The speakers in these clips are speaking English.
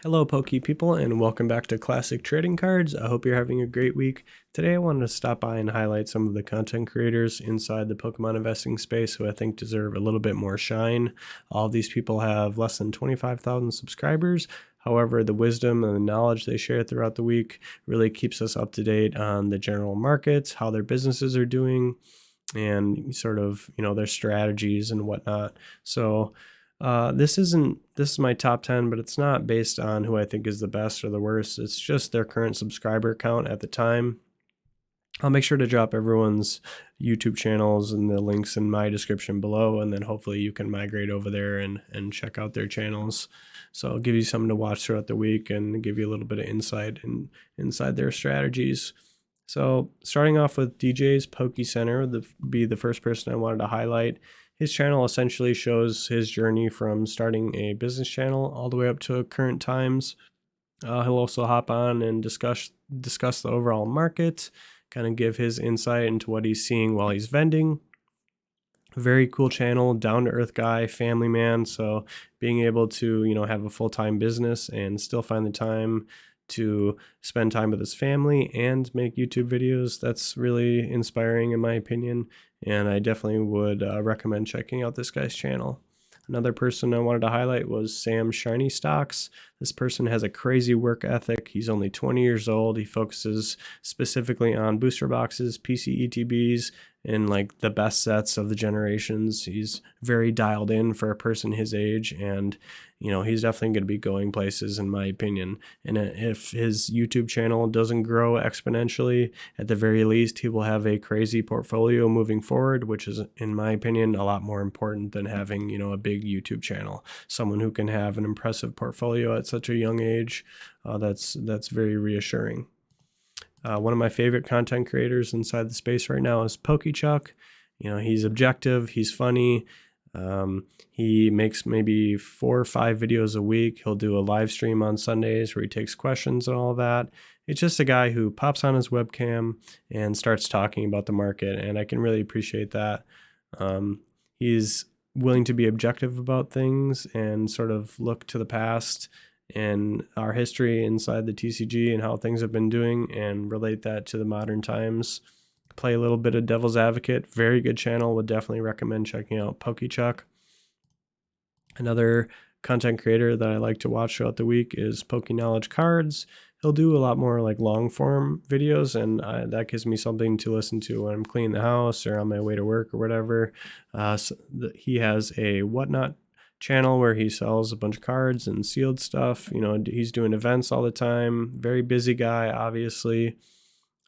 Hello, Pokey people, and welcome back to Classic Trading Cards. I hope you're having a great week. Today, I wanted to stop by and highlight some of the content creators inside the Pokemon investing space who I think deserve a little bit more shine. All of these people have less than 25,000 subscribers. However, the wisdom and the knowledge they share throughout the week really keeps us up to date on the general markets, how their businesses are doing, and sort of, their strategies and whatnot. So, this is my top 10, but it's not based on who I think is the best or the worst. It's just their current subscriber count at the time. I'll make sure to drop everyone's YouTube channels and the links in my description below, and then hopefully you can migrate over there and check out their channels. So I'll give you something to watch throughout the week and give you a little bit of insight inside their strategies. So starting off with DJs Poke Center, be the first person I wanted to highlight. His channel essentially shows his journey from starting a business channel all the way up to current times. He'll also hop on and discuss the overall market, kind of give his insight into what he's seeing while he's vending. Very cool channel, down to earth guy, family man. So being able to, have a full-time business and still find the time to spend time with his family and make YouTube videos, that's really inspiring in my opinion. And I definitely would recommend checking out this guy's channel. Another person I wanted to highlight was Sam Shiny Stocks. This person has a crazy work ethic. He's only 20 years old. He focuses specifically on booster boxes, PCETBs, and like the best sets of the generations. He's very dialed in for a person his age, and he's definitely going to be going places in my opinion. And if his YouTube channel doesn't grow exponentially, at the very least he will have a crazy portfolio moving forward, which is in my opinion a lot more important than having a big YouTube channel. Someone who can have an impressive portfolio at such a young age, that's very reassuring. One of my favorite content creators inside the space right now is Pokeychuck. He's objective, he's funny. He makes maybe 4 or 5 videos a week. He'll do a live stream on Sundays where he takes questions and all that. It's just a guy who pops on his webcam and starts talking about the market, and I can really appreciate that. He's willing to be objective about things and sort of look to the past and our history inside the TCG and how things have been doing and relate that to the modern times. Play a little bit of devil's advocate. Very good channel. Would definitely recommend checking out Pokeychuck. Another content creator that I like to watch throughout the week is Poke Knowledge Cards. He'll do a lot more like long form videos, and that gives me something to listen to when I'm cleaning the house or on my way to work or whatever. He has a Whatnot channel where he sells a bunch of cards and sealed stuff. He's doing events all the time. Very busy guy, obviously,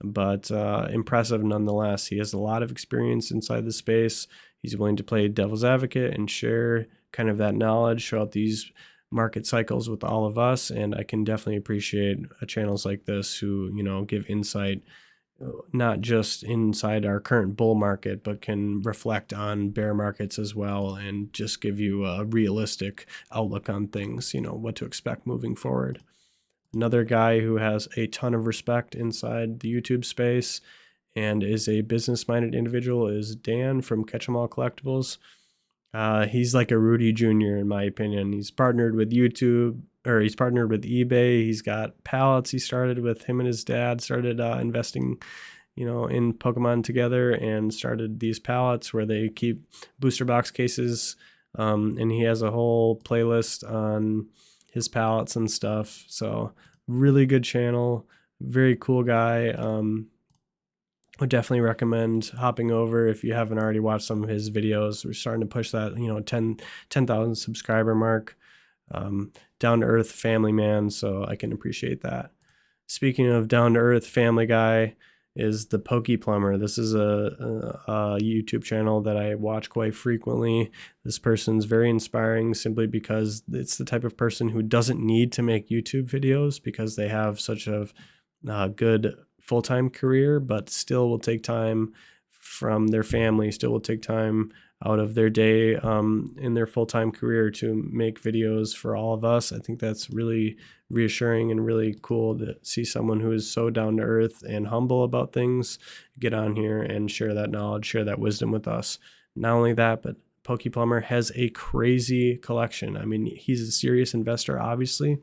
but impressive nonetheless. He has a lot of experience inside the space. He's willing to play devil's advocate and share kind of that knowledge throughout these market cycles with all of us, and I can definitely appreciate channels like this who give insight not just inside our current bull market, but can reflect on bear markets as well and just give you a realistic outlook on things, what to expect moving forward. Another guy who has a ton of respect inside the YouTube space and is a business-minded individual is Dan from Catchmall Collectibles. He's like a Rudy Jr. in my opinion. He's partnered with YouTube, or he's partnered with eBay. He's got pallets. He started with him and his dad started investing, in Pokemon together and started these pallets where they keep booster box cases. And he has a whole playlist on his pallets and stuff. So really good channel, very cool guy. Would definitely recommend hopping over if you haven't already watched some of his videos. We're starting to push that 10,000 subscriber mark. Down to earth family man, so I can appreciate that. Speaking of down to earth family guy is the Pokey Plumber. This is a YouTube channel that I watch quite frequently. This person's very inspiring simply because it's the type of person who doesn't need to make YouTube videos because they have such a good full-time career, but still will take time from their family, still will take time out of their day in their full-time career to make videos for all of us. I think that's really reassuring and really cool to see someone who is so down to earth and humble about things get on here and share that knowledge, share that wisdom with us. Not only that, but Pokey Plumber has a crazy collection. I mean, he's a serious investor, obviously,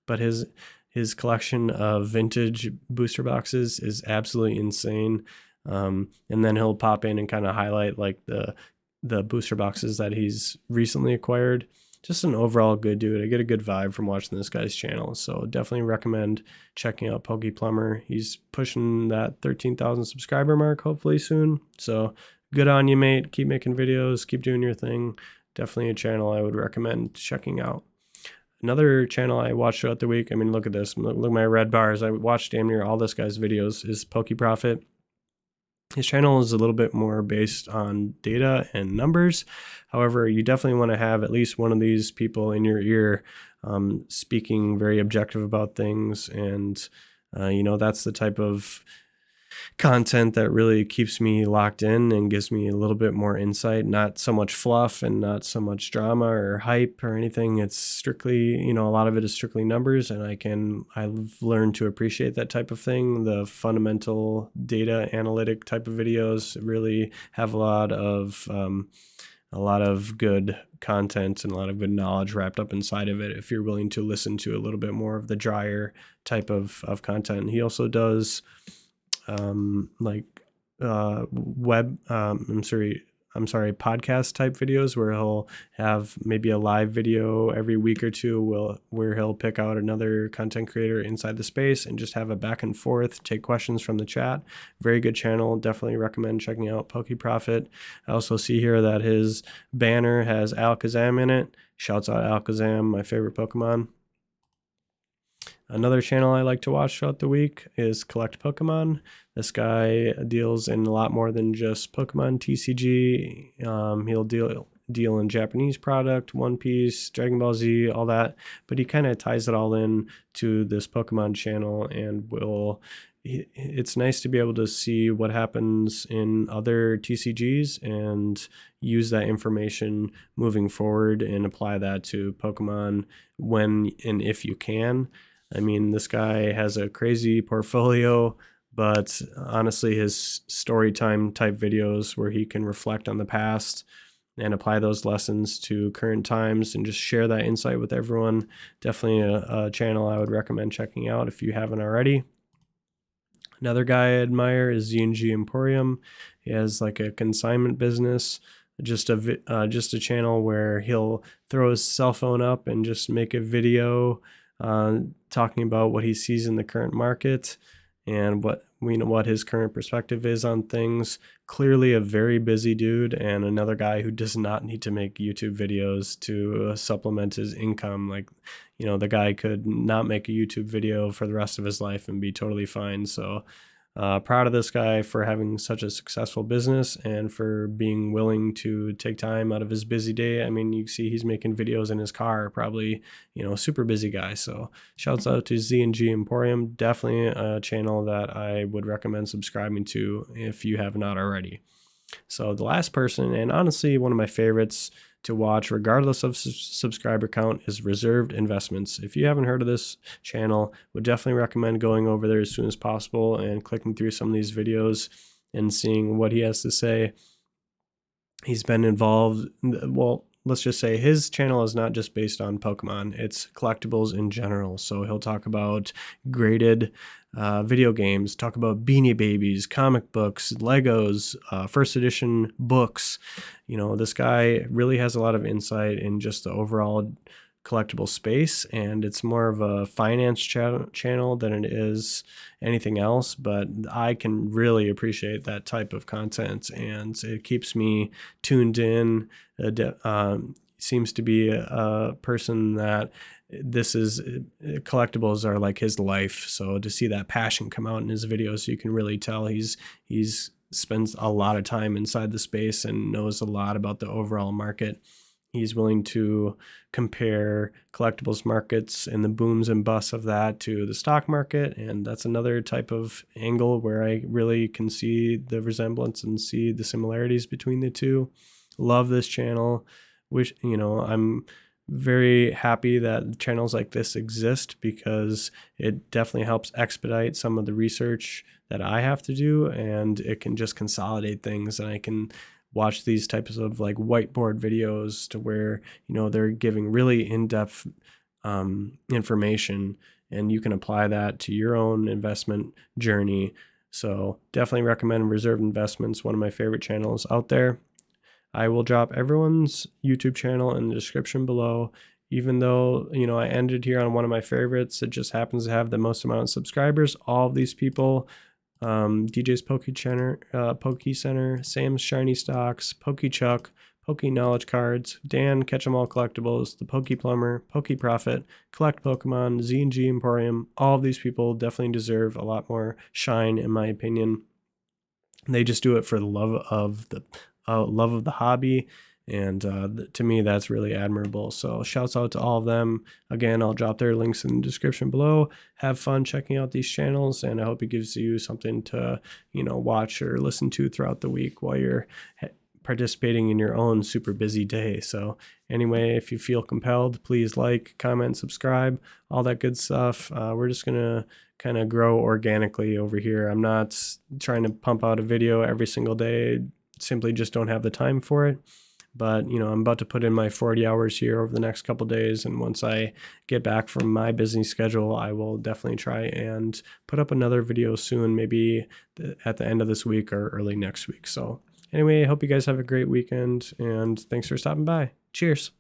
but his collection of vintage booster boxes is absolutely insane. And then he'll pop in and kind of highlight like the booster boxes that he's recently acquired. Just an overall good dude. I get a good vibe from watching this guy's channel, so definitely recommend checking out Pokey Plumber. He's pushing that 13,000 subscriber mark hopefully soon, so good on you, mate. Keep making videos, keep doing your thing. Definitely a channel I would recommend checking out. Another channel I watched throughout the week, I mean, look at this, look at my red bars. I watched damn near all this guy's videos, is Pokey Profit. His channel is a little bit more based on data and numbers. However, you definitely want to have at least one of these people in your ear speaking very objective about things. And, that's the type of content that really keeps me locked in and gives me a little bit more insight, not so much fluff and not so much drama or hype or anything. It's strictly, a lot of it is strictly numbers, and I've learned to appreciate that type of thing. The fundamental data analytic type of videos really have a lot of good content and a lot of good knowledge wrapped up inside of it if you're willing to listen to a little bit more of the drier type of content. He also does podcast type videos where he'll have maybe a live video every week or two where he'll pick out another content creator inside the space and just have a back and forth, take questions from the chat. Very good channel. Definitely recommend checking out Pokey Profit. I also see here that his banner has Alakazam in it. Shouts out Alakazam, my favorite Pokemon. Another channel I like to watch throughout the week is Collect Pokemon. This guy deals in a lot more than just Pokemon TCG. He'll deal in Japanese product, One Piece, Dragon Ball Z, all that. But he kind of ties it all in to this Pokemon channel, and it's nice to be able to see what happens in other TCGs and use that information moving forward and apply that to Pokemon when and if you can. I mean, this guy has a crazy portfolio, but honestly, his story time type videos where he can reflect on the past and apply those lessons to current times and just share that insight with everyone. Definitely a channel I would recommend checking out if you haven't already. Another guy I admire is Z&G Emporium. He has like a consignment business, just a channel where he'll throw his cell phone up and just make a video talking about what he sees in the current market and what his current perspective is on things. Clearly a very busy dude, and another guy who does not need to make YouTube videos to supplement his income. Like, the guy could not make a YouTube video for the rest of his life and be totally fine. So proud of this guy for having such a successful business and for being willing to take time out of his busy day. I mean, you see he's making videos in his car, probably, super busy guy. So shouts out to Z&G Emporium. Definitely a channel that I would recommend subscribing to if you have not already. So the last person, and honestly one of my favorites to watch regardless of subscriber count, is Reserved Investments. If you haven't heard of this channel, would definitely recommend going over there as soon as possible and clicking through some of these videos and seeing what he has to say. He's been involved, well, let's just say his channel is not just based on Pokemon, it's collectibles in general. So he'll talk about graded video games, talk about Beanie Babies, comic books, Legos, first edition books. This guy really has a lot of insight in just the overall collectible space, and it's more of a finance channel than it is anything else, but I can really appreciate that type of content, and it keeps me tuned in. Seems to be a person that collectibles are like his life. So to see that passion come out in his videos, you can really tell he's spends a lot of time inside the space and knows a lot about the overall market. He's willing to compare collectibles markets and the booms and busts of that to the stock market. And that's another type of angle where I really can see the resemblance and see the similarities between the two. Love this channel. I'm very happy that channels like this exist because it definitely helps expedite some of the research that I have to do, and it can just consolidate things, and I can watch these types of like whiteboard videos to where they're giving really in-depth information, and you can apply that to your own investment journey. So definitely recommend Reserved Investments, one of my favorite channels out there. I will drop everyone's YouTube channel in the description below. Even though, I ended here on one of my favorites, it just happens to have the most amount of subscribers. All of these people, DJs Poke Center, Poke Center, Sam's Shiny Stocks, Pokeychuck, Pokey Knowledge Cards, Dan, Catchmall Collectibles, the Pokey Plumber, Pokey Profit, Collect Pokemon, Z&G Emporium, all of these people definitely deserve a lot more shine, in my opinion. They just do it for the love of the hobby, and to me, that's really admirable. So shouts out to all of them. Again, I'll drop their links in the description below. Have fun checking out these channels, and I hope it gives you something to watch or listen to throughout the week while you're participating in your own super busy day. So anyway, if you feel compelled, please like, comment, subscribe, all that good stuff. We're just gonna kind of grow organically over here. I'm not trying to pump out a video every single day, simply just don't have the time for it. But I'm about to put in my 40 hours here over the next couple days, and once I get back from my busy schedule, I will definitely try and put up another video soon, maybe at the end of this week or early next week. So anyway, I hope you guys have a great weekend, and thanks for stopping by. Cheers.